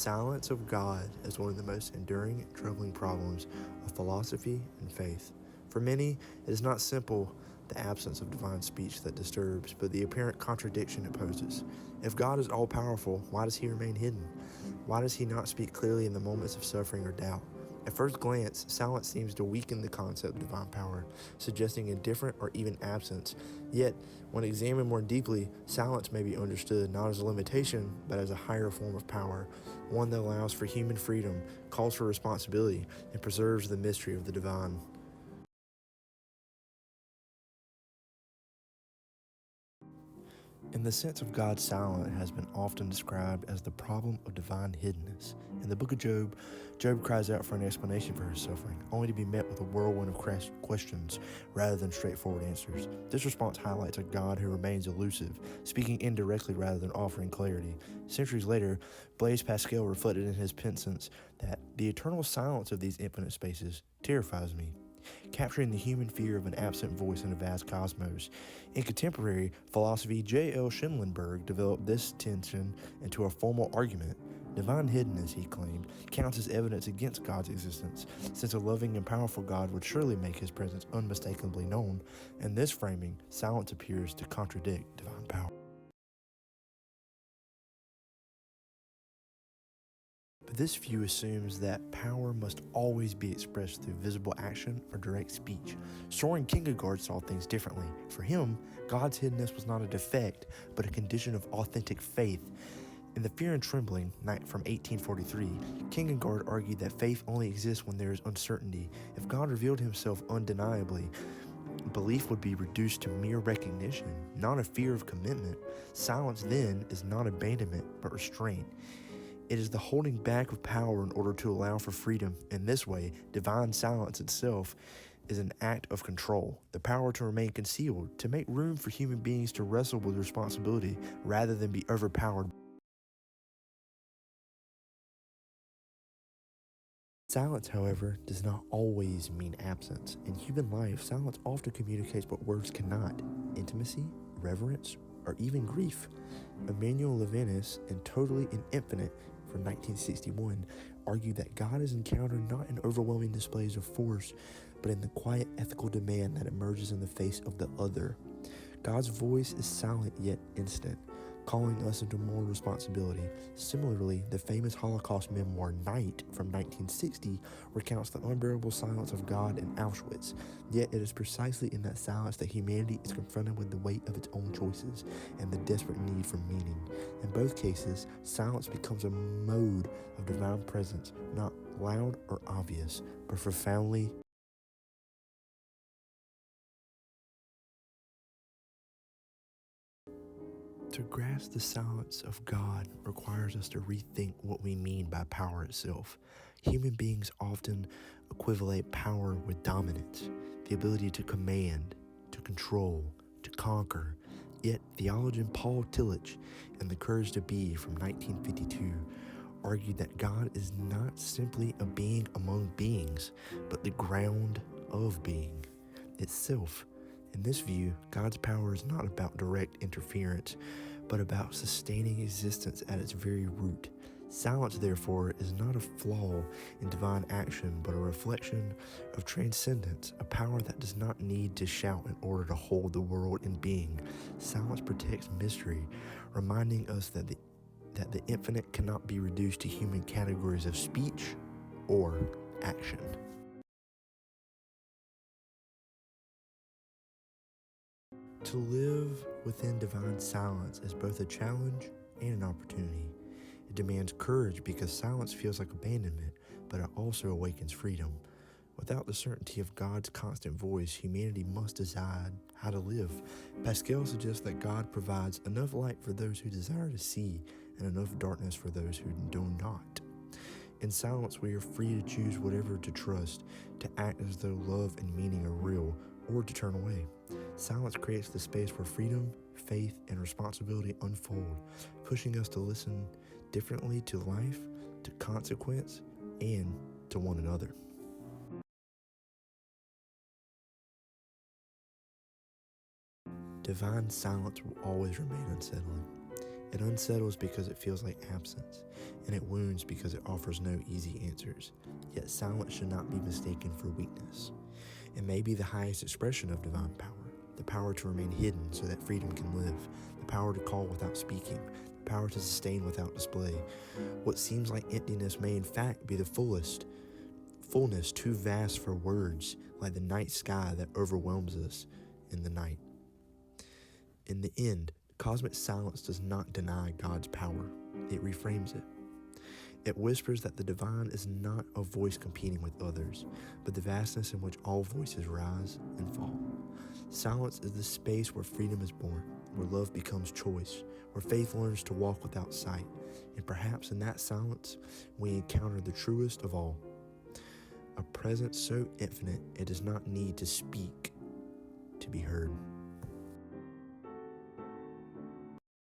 silence of God is one of the most enduring and troubling problems of philosophy and faith. For many, it is not simple the absence of divine speech that disturbs, but the apparent contradiction it poses. If God is all-powerful, why does he remain hidden? Why does he not speak clearly in the moments of suffering or doubt? At first glance, silence seems to weaken the concept of divine power, suggesting indifference or even absence. Yet, when examined more deeply, silence may be understood not as a limitation, but as a higher form of power, one that allows for human freedom, calls for responsibility, and preserves the mystery of the divine. In the sense of God silent has been often described as the problem of divine hiddenness. In the book of Job, Job cries out for an explanation for his suffering, only to be met with a whirlwind of questions rather than straightforward answers. This response highlights a God who remains elusive, speaking indirectly rather than offering clarity. Centuries later, Blaise Pascal reflected in his Pensées that the eternal silence of these infinite spaces terrifies me, capturing the human fear of an absent voice in a vast cosmos. In contemporary philosophy, J.L. Schimmelberg developed this tension into a formal argument. Divine hiddenness, he claimed, counts as evidence against God's existence, since a loving and powerful God would surely make his presence unmistakably known. In this framing, silence appears to contradict divine power. But this view assumes that power must always be expressed through visible action or direct speech. Soren Kierkegaard saw things differently. For him, God's hiddenness was not a defect, but a condition of authentic faith. In The Fear and Trembling, from 1843, Kierkegaard argued that faith only exists when there is uncertainty. If God revealed himself undeniably, belief would be reduced to mere recognition, not a fear of commitment. Silence then is not abandonment, but restraint. It is the holding back of power in order to allow for freedom. In this way, divine silence itself is an act of control, the power to remain concealed, to make room for human beings to wrestle with responsibility rather than be overpowered. Silence, however, does not always mean absence. In human life, silence often communicates what words cannot: intimacy, reverence, or even grief. Emmanuel Levinas, in Totally and Infinite from 1961, argued that God is encountered not in overwhelming displays of force, but in the quiet ethical demand that emerges in the face of the other. God's voice is silent yet instant, calling us into more responsibility. Similarly, the famous Holocaust memoir Night from 1960 recounts the unbearable silence of God in Auschwitz. Yet it is precisely in that silence that humanity is confronted with the weight of its own choices and the desperate need for meaning. In both cases, silence becomes a mode of divine presence, not loud or obvious, but profoundly. To grasp the silence of God requires us to rethink what we mean by power itself. Human beings often equate power with dominance, the ability to command, to control, to conquer. Yet theologian Paul Tillich in The Courage to Be from 1952 argued that God is not simply a being among beings, but the ground of being itself. In this view, God's power is not about direct interference, but about sustaining existence at its very root. Silence, therefore, is not a flaw in divine action, but a reflection of transcendence, a power that does not need to shout in order to hold the world in being. Silence protects mystery, reminding us that the infinite cannot be reduced to human categories of speech or action. To live within divine silence is both a challenge and an opportunity. It demands courage because silence feels like abandonment, but it also awakens freedom. Without the certainty of God's constant voice, humanity must decide how to live. Pascal suggests that God provides enough light for those who desire to see and enough darkness for those who do not. In silence, we are free to choose whatever to trust, to act as though love and meaning are real, or to turn away. Silence creates the space where freedom, faith, and responsibility unfold, pushing us to listen differently to life, to consequence, and to one another. Divine silence will always remain unsettling. It unsettles because it feels like absence, and it wounds because it offers no easy answers. Yet silence should not be mistaken for weakness. It may be the highest expression of divine power, the power to remain hidden so that freedom can live, the power to call without speaking, the power to sustain without display. What seems like emptiness may in fact be the fullness too vast for words, like the night sky that overwhelms us in the night. In the end, cosmic silence does not deny God's power. It reframes it. It whispers that the divine is not a voice competing with others, but the vastness in which all voices rise and fall. Silence is the space where freedom is born, where love becomes choice, where faith learns to walk without sight, and perhaps in that silence we encounter the truest of all. A presence so infinite it does not need to speak to be heard.